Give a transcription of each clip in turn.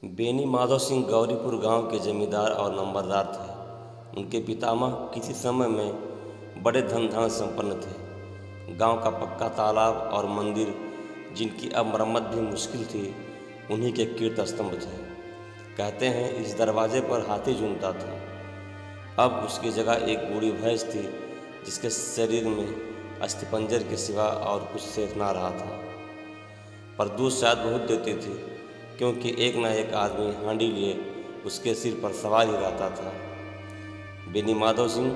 बेनी माधव सिंह गौरीपुर गांव के जमींदार और नंबरदार थे। उनके पितामह किसी समय में बड़े धन धान्य संपन्न थे। गांव का पक्का तालाब और मंदिर, जिनकी अब मरम्मत भी मुश्किल थी, उन्हीं के कीर्त स्तंभ थे। कहते हैं इस दरवाजे पर हाथी झूमता था। अब उसकी जगह एक बूढ़ी भैंस थी, जिसके शरीर में अस्थिपंजर के सिवा और कुछ शेष ना रहा था, पर दूध शायद बहुत देती थी, क्योंकि एक न एक आदमी हांडी लिए उसके सिर पर सवार ही रहता था। बेनी माधव सिंह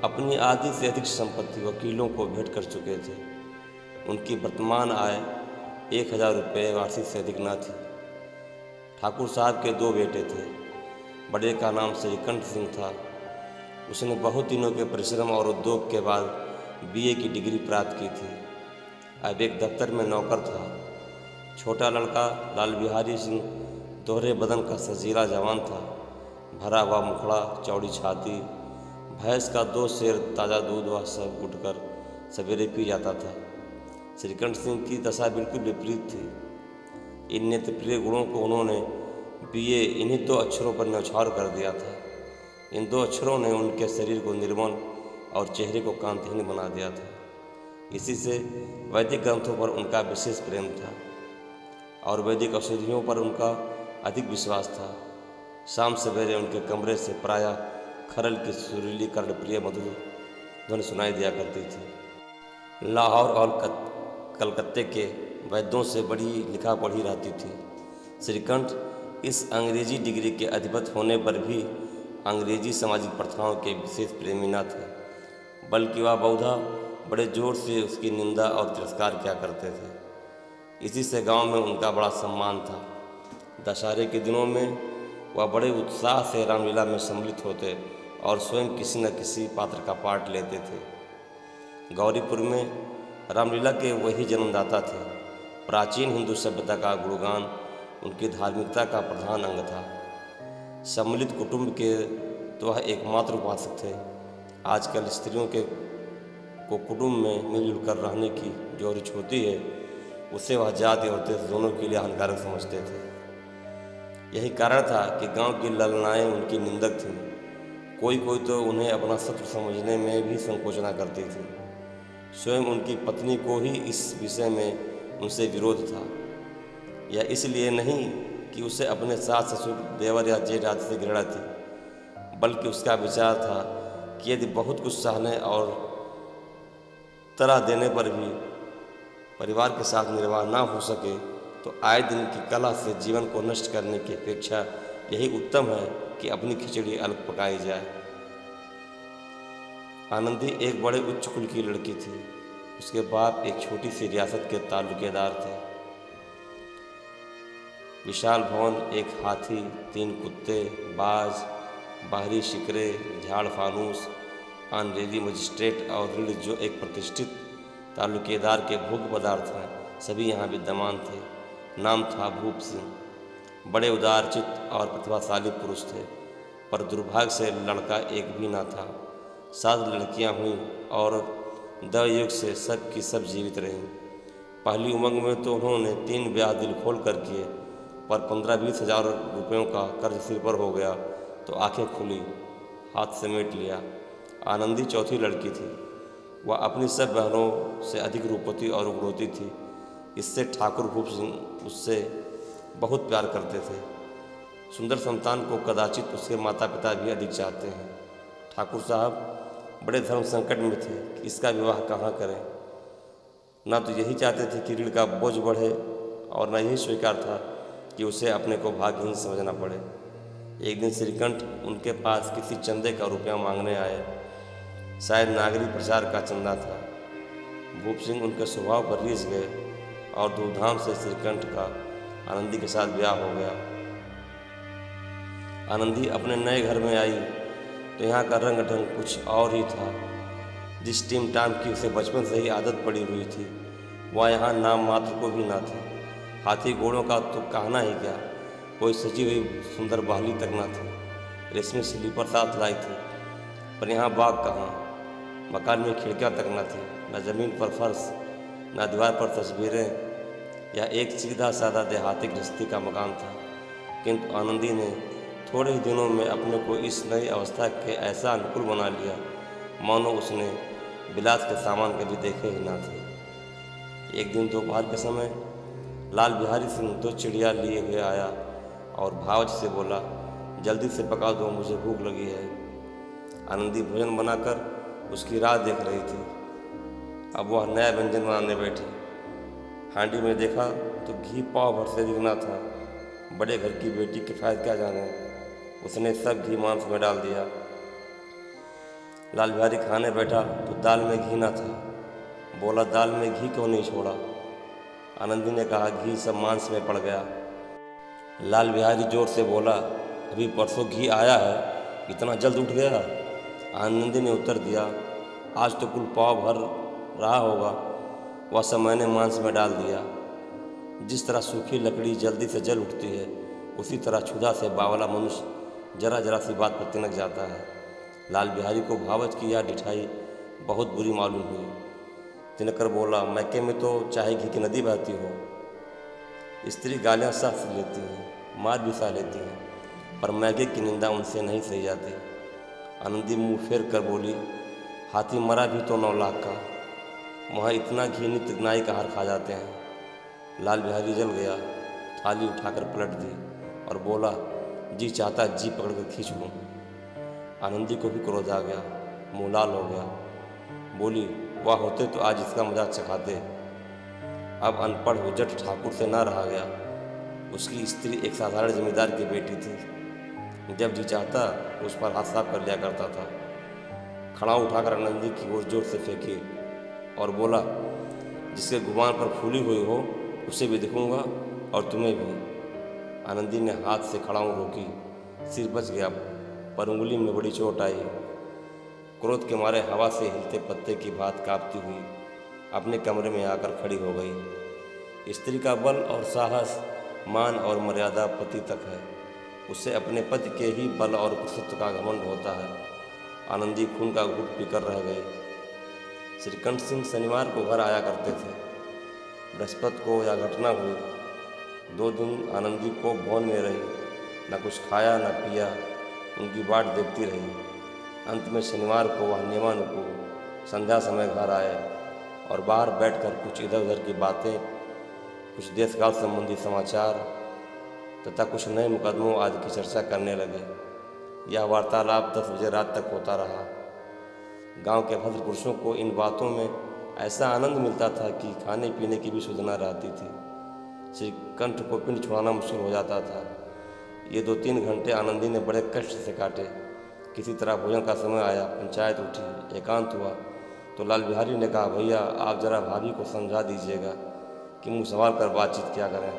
अपनी आधी से अधिक संपत्ति वकीलों को भेंट कर चुके थे। उनकी वर्तमान आय 1000 रुपये वार्षिक से अधिक न थी। ठाकुर साहब के 2 बेटे थे। बड़े का नाम श्रीकंठ सिंह था। उसने बहुत दिनों के परिश्रम और उद्योग के बाद BA की डिग्री प्राप्त की थी। अब एक दफ्तर में नौकर था। छोटा लड़का लाल बिहारी सिंह दोहरे बदन का सजीला जवान था। भरा हुआ मुखड़ा, चौड़ी छाती, भैंस का 2 सेर ताज़ा दूध वह सब उठकर सवेरे पी जाता था। श्रीकंठ सिंह की दशा बिल्कुल विपरीत थी। इन नेत्रप्रिय गुणों को उन्होंने BA इन्हीं 2 अक्षरों पर न्यौछावर कर दिया था। इन 2 अक्षरों ने उनके शरीर को निर्मल और चेहरे को कांतिहीन बना दिया था। इसी से वैदिक ग्रंथों पर उनका विशेष प्रेम था और वैदिक औषधियों पर उनका अधिक विश्वास था। शाम सवेरे उनके कमरे से प्रायः खरल की सुरीली कर्णप्रिय मधुर ध्वनि सुनाई दिया करती थी। लाहौर और कलकत्ते के वैद्यों से बड़ी लिखा पढ़ी रहती थी। श्रीकंठ इस अंग्रेजी डिग्री के अधिपत होने पर भी अंग्रेजी सामाजिक प्रथाओं के विशेष प्रेमी न थे, बल्कि वह बहुधा बड़े जोर से उसकी निंदा और तिरस्कार किया करते थे। इसी से गांव में उनका बड़ा सम्मान था। दशहरे के दिनों में वह बड़े उत्साह से रामलीला में सम्मिलित होते और स्वयं किसी न किसी पात्र का पाठ लेते थे। गौरीपुर में रामलीला के वही जन्मदाता थे। प्राचीन हिंदू सभ्यता का गुणगान उनकी धार्मिकता का प्रधान अंग था। सम्मिलित कुटुंब के तो वह एकमात्र उपासक थे। आजकल स्त्रियों को कुटुंब में मिलजुल कर रहने की जो रुचि होती है, उसे वह जाति और देश दोनों के लिए हानिकारक समझते थे। यही कारण था कि गांव की ललनाएँ उनकी निंदक थीं। कोई तो उन्हें अपना शत्रु समझने में भी संकोचना करती थी। स्वयं उनकी पत्नी को ही इस विषय में उनसे विरोध था। यह इसलिए नहीं कि उसे अपने सास ससुर, देवर या जेठ आदि से घृणा थी, बल्कि उसका विचार था कि यदि बहुत कुछ सहने और तरह देने पर भी परिवार के साथ निर्वाह ना हो सके, तो आए दिन की कला से जीवन को नष्ट करने की अपेक्षा यही उत्तम है कि अपनी खिचड़ी अलग पकाई जाए। आनंदी एक बड़े उच्च कुल की लड़की थी। उसके बाप एक छोटी सी रियासत के तालुकेदार थे। विशाल भवन, एक हाथी, 3 कुत्ते, बाज, बाहरी शिकरे, झाड़ फानूस, ऑनरेरी मजिस्ट्रेट और ऋण जो एक प्रतिष्ठित तालुकेदार के भोग्य पदार्थ हैं, सभी यहाँ विद्यमान थे। नाम था भूप सिंह। बड़े उदारचित्त और प्रतिभाशाली पुरुष थे, पर दुर्भाग्य से लड़का एक भी न था। 7 लड़कियाँ हुईं और दयुग से सब की सब जीवित रहीं। पहली उमंग में तो उन्होंने 3 ब्याह दिल खोल कर किए, पर 15-20 हज़ार रुपयों का कर्ज सिर पर हो गया तो आंखें खुली, हाथ समेट लिया। आनंदी चौथी लड़की थी। वह अपनी सब बहनों से अधिक रूपवती और उग्रवती थी। इससे ठाकुर भूप सिंह उससे बहुत प्यार करते थे। सुंदर संतान को कदाचित उसके माता पिता भी अधिक चाहते हैं। ठाकुर साहब बड़े धर्म संकट में थे कि इसका विवाह कहाँ करें। न तो यही चाहते थे कि ऋण का बोझ बढ़े, और न यही स्वीकार था कि उसे अपने को भाग्यहीन समझना पड़े। एक दिन श्रीकंठ उनके पास किसी चंदे का रुपया मांगने आए। शायद नागरिक प्रचार का चंदा था। भूप सिंह उनके स्वभाव पर रीझ गए और धूमधाम से श्रीकंठ का आनंदी के साथ ब्याह हो गया। आनंदी अपने नए घर में आई तो यहाँ का रंग ढंग कुछ और ही था। जिस टीम टाम की उसे बचपन से ही आदत पड़ी हुई थी, वह यहाँ नाम मात्र को भी ना थी। हाथी घोड़ों का तो कहना ही क्या, कोई सजी हुई सुंदर बहाली तक ना थी। रेशमी स्लीपर साथ लाई थी, पर यहाँ बाग कहाँ। मकान में खिड़कियाँ तक न थी, न ज़मीन पर फर्श, न दीवार पर तस्वीरें। यह एक सीधा साधा देहाती गृहस्थी का मकान था, किंतु आनंदी ने थोड़े ही दिनों में अपने को इस नई अवस्था के ऐसा अनुकूल बना लिया मानो उसने विलास के सामान कभी देखे ही ना थे। एक दिन दोपहर के समय लाल बिहारी सिंह 2 चिड़िया लिए हुए आया और भावच से बोला, जल्दी से पका दो, मुझे भूख लगी है। आनंदी भोजन बनाकर उसकी राह देख रही थी। अब वह नया व्यंजन बनाने बैठी। हांडी में देखा तो घी पाव भर से दिखना था। बड़े घर की बेटी किफ़ायत क्या जाने, उसने सब घी मांस में डाल दिया। लाल बिहारी खाने बैठा तो दाल में घी ना था। बोला, दाल में घी क्यों नहीं छोड़ा? आनंदी ने कहा, घी सब मांस में पड़ गया। लाल बिहारी जोर से बोला, अभी परसों घी आया है, इतना जल्द उठ गया? आनंदी ने उत्तर दिया, आज तो कुल पाव भर रहा होगा, वह सब मैंने मांस में डाल दिया। जिस तरह सूखी लकड़ी जल्दी से जल उठती है, उसी तरह क्षुधा से बावला मनुष्य जरा जरा सी बात पर तिनक जाता है। लाल बिहारी को भावच की यह ढिठाई बहुत बुरी मालूम हुई। तिनकर बोला, मैके में तो चाहे घी की नदी बहती हो। स्त्री गालियाँ सह लेती हैं, मार भी सह लेती हैं, पर मैके की निंदा उनसे नहीं सही जाती। आनंदी मुँह फेर कर बोली, हाथी मरा भी तो 9 लाख का, वहाँ इतना घी नित्य नाई का हार खा जाते हैं। लाल बिहारी जल गया, थाली उठाकर पलट दी और बोला, जी चाहता जी पकड़ कर खींच लूँ। आनंदी को भी क्रोध आ गया, मुँह लाल हो गया। बोली, वाह होते तो आज इसका मजाक चखाते। अब अनपढ़ हुज्जट ठाकुर से ना रहा गया। उसकी स्त्री एक साधारण जमींदार की बेटी थी। जब जी चाहता उस पर हाथ साफ कर लिया करता था। खड़ा उठाकर आनंदी की ओर जोर से फेंकी और बोला, जिसके गुमान पर फूली हुई हो उसे भी देखूंगा और तुम्हें भी। आनंदी ने हाथ से खड़ाऊ रोकी, सिर बच गया, पर उंगली में बड़ी चोट आई। क्रोध के मारे हवा से हिलते पत्ते की भांति कांपती हुई अपने कमरे में आकर खड़ी हो गई। स्त्री का बल और साहस, मान और मर्यादा पति तक है। उससे अपने पति के ही बल और पुरुषत्व का घमंड होता है। आनंदी खून का घूंट पीकर रह गई। श्रीकंठ सिंह शनिवार को घर आया करते थे। बृहस्पति को यह घटना हुई। 2 दिन आनंदी को भवन में रही, न कुछ खाया न पिया, उनकी बाट देखती रही। अंत में शनिवार को वह नियमानुकूल संध्या समय घर आए और बाहर बैठकर कुछ इधर उधर की बातें, कुछ देशकाल संबंधी समाचार तथा कुछ नए मुकदमों आदि की चर्चा करने लगे। यह वार्तालाप 10 बजे रात तक होता रहा। गांव के भद्र पुरुषों को इन बातों में ऐसा आनंद मिलता था कि खाने पीने की भी सुध न रहती थी। श्रीकंठ को पिंड छुड़ाना मुश्किल हो जाता था। ये 2-3 घंटे आनंदी ने बड़े कष्ट से काटे। किसी तरह भोजन का समय आया, पंचायत उठी, एकांत हुआ तो लाल बिहारी ने कहा, भैया आप जरा भाभी को समझा दीजिएगा कि मुँह संभाल कर बातचीत क्या करें,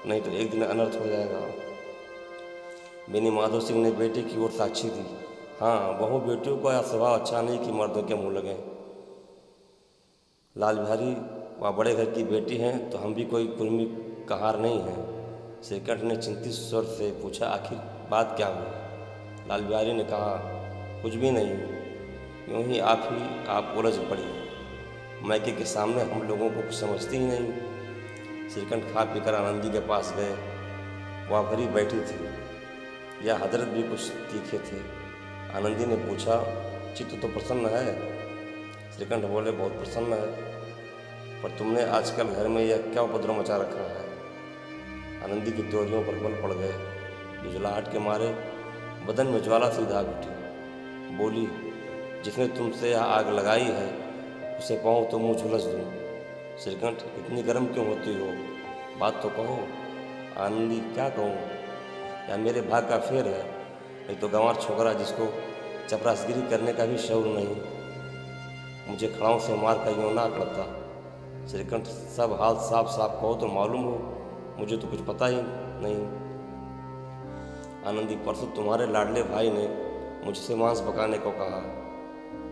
नहीं तो एक दिन अनर्थ हो जाएगा। बेनी माधव सिंह ने बेटे की ओर साक्षी दी। हाँ, बहू बेटियों का यह स्वभाव अच्छा नहीं कि मर्दों के मुँह लगें। लाल बिहारी वह बड़े घर की बेटी हैं तो हम भी कोई कुर्मी कहार नहीं हैं। श्रीकंठ ने चिंतित स्वर से पूछा, आखिर बात क्या हुई? लाल बिहारी ने कहा, कुछ भी नहीं, यूँ ही आप उलझ पड़ी। मैके के सामने हम लोगों को कुछ समझती ही नहीं। श्रीकंठ खा पीकर आनंदी के पास गए। वह भरी बैठी थी। यह हजरत भी कुछ तीखे थे। आनंदी ने पूछा, चित्त तो प्रसन्न है? श्रीकंठ बोले, बहुत प्रसन्न है, पर तुमने आजकल घर में यह क्या उपद्रव मचा रखा है? आनंदी की त्योरियों पर बल पड़ गए। झुंझलाहट के मारे बदन में ज्वाला सी दाग उठी। बोली, जिसने तुमसे यह आग लगाई है उसे कहूँ तो मुँह झुलस दूँ। श्रीकंठ, इतनी गर्म क्यों होती हो? बात तो कहो। आनंदी, क्या कहूँ? या मेरे भाग का फेर है, नहीं तो गंवार छोकरा जिसको चपरासगिरी करने का भी शौर नहीं, मुझे खड़ाऊ से मार कर यूँ ना करता। श्रीकंठ, सब हाल साफ साफ कहो तो मालूम हो, मुझे तो कुछ पता ही नहीं। आनंदी, परसों तुम्हारे लाडले भाई ने मुझसे मांस पकाने को कहा।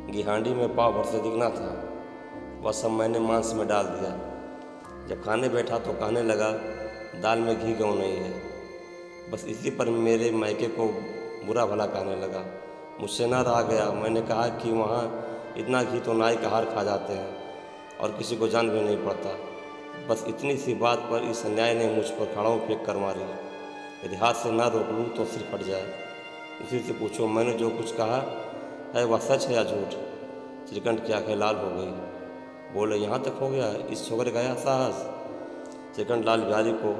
घी हांडी में पाव भर से दिखना था, वह सब मैंने मांस में डाल दिया। जब खाने बैठा तो कहने लगा, दाल में घी क्यों नहीं है? बस इसी पर मेरे मायके को बुरा भला कहने लगा। मुझसे ना रहा गया। मैंने कहा कि वहाँ इतना घी तो नाई का हार खा जाते हैं और किसी को जान भी नहीं पड़ता। बस इतनी सी बात पर इस अन्याय ने मुझ पर खड़ाऊ फेंक कर मारी। यदि हाथ से ना रोक लूँ तो सिर फट जाए। उसी से पूछो मैंने जो कुछ कहा है वह सच है या झूठ। श्रीकंठ की आंखें लाल हो गई। बोले यहाँ तक हो गया, इस छोकरे का यह साहस। श्रीकंठ लाल बिहारी को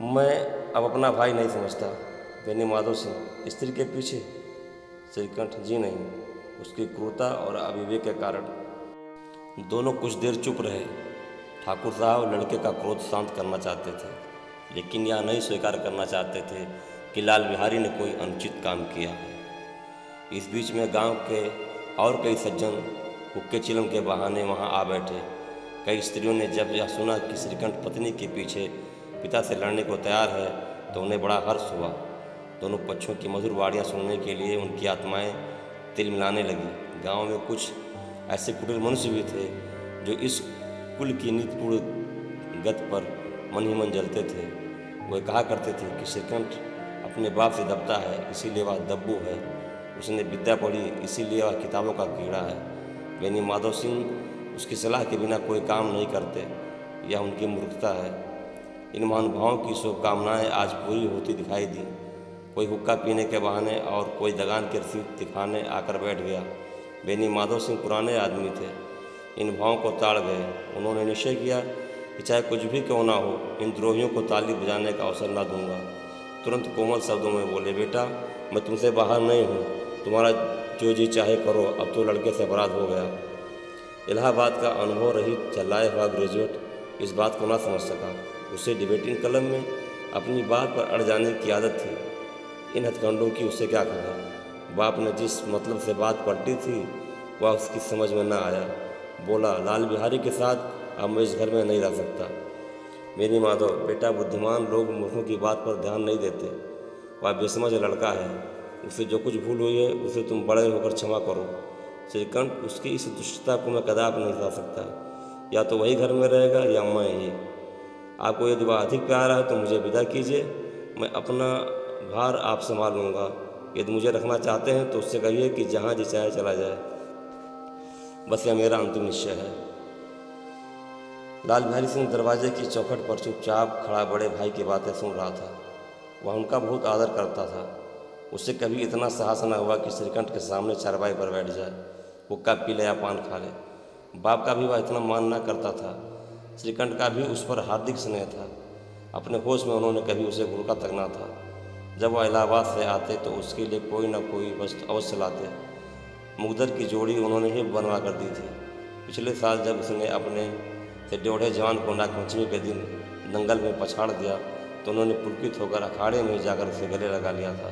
मैं अब अपना भाई नहीं समझता। बेनी माधव सिंह स्त्री के पीछे? श्रीकंठ जी नहीं, उसकी क्रूरता और अविवेक के कारण। दोनों कुछ देर चुप रहे। ठाकुर साहब लड़के का क्रोध शांत करना चाहते थे, लेकिन यह नहीं स्वीकार करना चाहते थे कि लाल बिहारी ने कोई अनुचित काम किया है। इस बीच में गांव के और कई सज्जन हुक्के चिलम के बहाने वहां आ बैठे। कई स्त्रियों ने जब यह सुना कि श्रीकंठ पत्नी के पीछे पिता से लड़ने को तैयार है तो उन्हें बड़ा हर्ष हुआ। दोनों पक्षों की मधुर वाणियाँ सुनने के लिए उनकी आत्माएं तिल मिलाने लगी। गांव में कुछ ऐसे कुटिल मनुष्य भी थे जो इस कुल की नीतिपूर्ण गत पर मन ही मन जलते थे। वे कहा करते थे कि श्रीकंठ अपने बाप से दबता है, इसीलिए वह दब्बू है। उसने विद्या पढ़ी, इसीलिए वह किताबों का कीड़ा है। बेनी माधव सिंह उसकी सलाह के बिना कोई काम नहीं करते, यह उनकी मूर्खता है। इन महानुभावों की शुभकामनाएँ आज पूरी होती दिखाई दी। कोई हुक्का पीने के बहाने और कोई दगान की रसीद दिखाने आकर बैठ गया। बेनी माधव सिंह पुराने आदमी थे, इन भावों को ताड़ गए। उन्होंने निश्चय किया कि चाहे कुछ भी क्यों ना हो, इन द्रोहियों को ताली बजाने का अवसर ना दूंगा। तुरंत कोमल शब्दों में बोले, बेटा मैं तुमसे बाहर नहीं हूँ, तुम्हारा जो जी चाहे करो, अब तो लड़के से अपराध हो गया। इलाहाबाद का अनुभव रहित चलाए हुआ ग्रेजुएट इस बात को ना समझ सका। उसे डिबेटिंग क्लब में अपनी बात पर अड़ जाने की आदत थी। इन हथकंडों की उससे क्या खबर। बाप ने जिस मतलब से बात पलटी थी वह उसकी समझ में न आया। बोला, लाल बिहारी के साथ अब मैं इस घर में नहीं रह सकता। बेनी माधव, बेटा बुद्धिमान लोग मूर्खों की बात पर ध्यान नहीं देते। वह बेसमझ लड़का है, उससे जो कुछ भूल हुई है उसे तुम बड़े होकर क्षमा करो। श्रीकंठ, उसकी इस दुष्टता को मैं कदापि नहीं ला सकता। या तो वही घर में रहेगा या मैं ही। आपको यदि वह अधिक प्यारा है तो मुझे विदा कीजिए, मैं अपना भार आप संभाल लूँगा। यदि मुझे रखना चाहते हैं तो उससे कहिए कि जहाँ जी चाहे चला जाए। बस यह मेरा अंतिम निश्चय है। लाल बिहारी सिंह दरवाजे की चौखट पर चुपचाप खड़ा बड़े भाई की बातें सुन रहा था। वह उनका बहुत आदर करता था। उससे कभी इतना साहस न हुआ कि श्रीकंठ के सामने चारपाई पर बैठ जाए, हुक्का पी ले या पान खा ले। बाप का भी वह इतना मान न करता था। श्रीकंठ का भी उस पर हार्दिक स्नेह था। अपने होश में उन्होंने कभी उसे घूरका तक ना था। जब वह इलाहाबाद से आते तो उसके लिए कोई न कोई वस्तु अवश्य लाते। मुगदर की जोड़ी उन्होंने ही बनवा कर दी थी। पिछले साल जब उसने अपने से ड्योढ़े जवान को नागपंचमी के दिन दंगल में पछाड़ दिया तो उन्होंने पुलकित होकर अखाड़े में जाकर उसे गले लगा लिया था।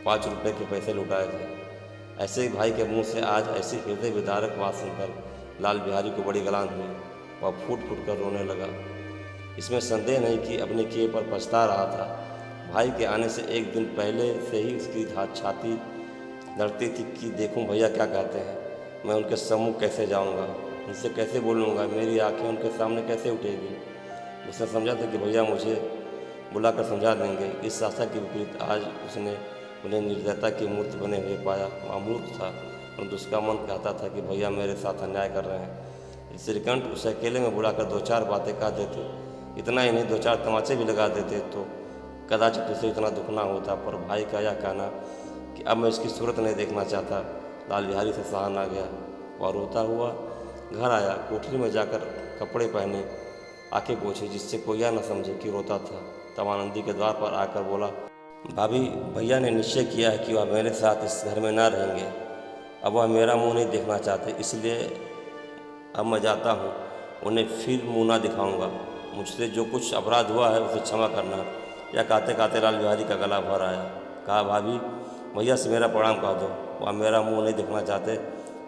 5 रुपये के पैसे लुटाए थे। ऐसे ही भाई के मुंह से आज ऐसी हृदय विदारक बात सुनकर लाल बिहारी को बड़ी गलान हुई। वह फूट फूट कर रोने लगा। इसमें संदेह नहीं कि अपने किए पर पछता रहा था। भाई के आने से एक दिन पहले से ही उसकी छाती लड़ती थी कि देखूं भैया क्या कहते हैं, मैं उनके सम्मुख कैसे जाऊंगा, उनसे कैसे बोलूँगा, मेरी आंखें उनके सामने कैसे उठेगी। उसने समझा था कि भैया मुझे बुलाकर समझा देंगे। इस आशा के विपरीत आज उसने उन्हें निर्दयता की मूर्ति बने हुए पाया। वह मूर्ख था, परंतु उसका मन कहता था कि भैया मेरे साथ अन्याय कर रहे हैं। श्रीकंठ उसे अकेले में बुलाकर 2-4 बातें कह देते, इतना ही नहीं 2-4 तमाचे भी लगा देते तो कदाचित उसे इतना दुख ना होता। पर भाई का यह कहना कि अब मैं इसकी सूरत नहीं देखना चाहता, लाल बिहारी से सहा ना गया। वह रोता हुआ घर आया। कोठरी में जाकर कपड़े पहने, आंखें पोंछी जिससे कोई यह न समझे कि रोता था। तब आनंदी के द्वार पर आकर बोला, भाभी भैया ने निश्चय किया है कि वह मेरे साथ इस घर में ना रहेंगे। अब वह मेरा मुंह नहीं देखना चाहते, इसलिए अब मैं जाता हूँ। उन्हें फिर मुँह ना दिखाऊंगा। मुझसे जो कुछ अपराध हुआ है उसे क्षमा करना। यह कहते कहते लाल बिहारी का गला भर आया। कहा, भाभी भैया से मेरा प्रणाम कह दो, वह मेरा मुंह नहीं देखना चाहते,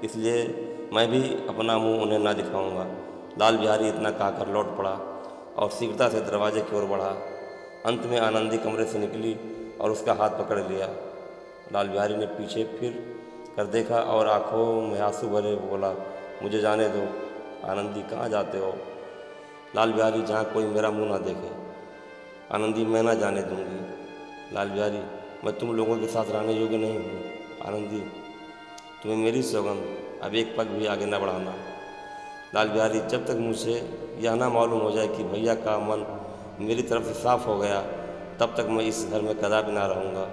इसलिए मैं भी अपना मुंह उन्हें ना दिखाऊंगा। लाल बिहारी इतना कहकर लौट पड़ा और शीघ्रता से दरवाजे की ओर बढ़ा। अंत में आनंदी कमरे से निकली और उसका हाथ पकड़ लिया। लाल बिहारी ने पीछे फिर कर देखा और आंखों में आंसू भरे बोला, मुझे जाने दो। आनंदी, कहाँ जाते हो? लाल बिहारी, जहाँ कोई मेरा मुंह ना देखे। आनंदी, मैं ना जाने दूंगी। लाल बिहारी, मैं तुम लोगों के साथ रहने योग्य नहीं हूँ। आनंदी, तुम्हें मेरी सौगंध, अब एक पग भी आगे न बढ़ाना। लाल बिहारी, जब तक मुझे यह ना मालूम हो जाए कि भैया का मन मेरी तरफ से साफ हो गया तब तक मैं इस घर में कदापि ना रहूँगा।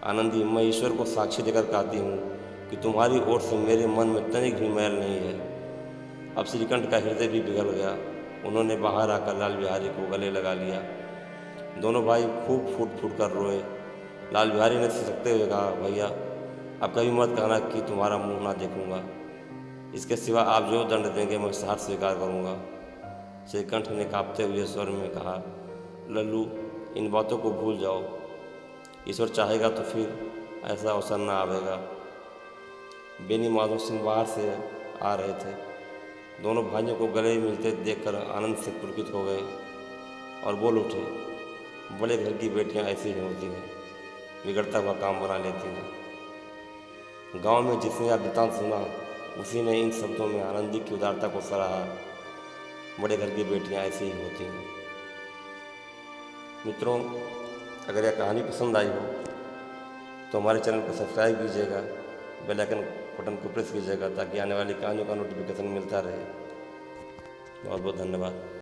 आनंदी, मैं ईश्वर को साक्षी देकर कहती हूँ कि तुम्हारी ओर से मेरे मन में तनिक भी मैल नहीं है। अब श्रीकंठ का हृदय भी पिघल गया। उन्होंने बाहर आकर लाल बिहारी को गले लगा लिया। दोनों भाई खूब फूट फूट कर रोए। लाल बिहारी ने सिसकते हुए कहा, भैया अब कभी मत कहना कि तुम्हारा मुंह ना देखूंगा। इसके सिवा आप जो दंड देंगे मैं साथ स्वीकार करूंगा। श्रीकंठ ने कांपते हुए स्वर में कहा, लल्लू, इन बातों को भूल जाओ। ईश्वर चाहेगा तो फिर ऐसा अवसर न आवेगा। बेनी माधव सिंह बाहर से आ रहे थे। दोनों भाइयों को गले मिलते देखकर आनंद से पुलकित हो गए और बोल उठे, बड़े घर की बेटियां ऐसी ही होती हैं, बिगड़ता हुआ काम बना लेती हैं। गांव में जिसने यह वृतांत सुना उसी ने इन शब्दों में आनंदी की उदारता को सराहा। बड़े घर की बेटियां ऐसी ही होती हैं। मित्रों, अगर यह कहानी पसंद आई हो तो हमारे चैनल को सब्सक्राइब कीजिएगा, बेल आइकन बटन को प्रेस कीजिएगा ताकि आने वाली कहानियों का नोटिफिकेशन मिलता रहे। बहुत बहुत धन्यवाद।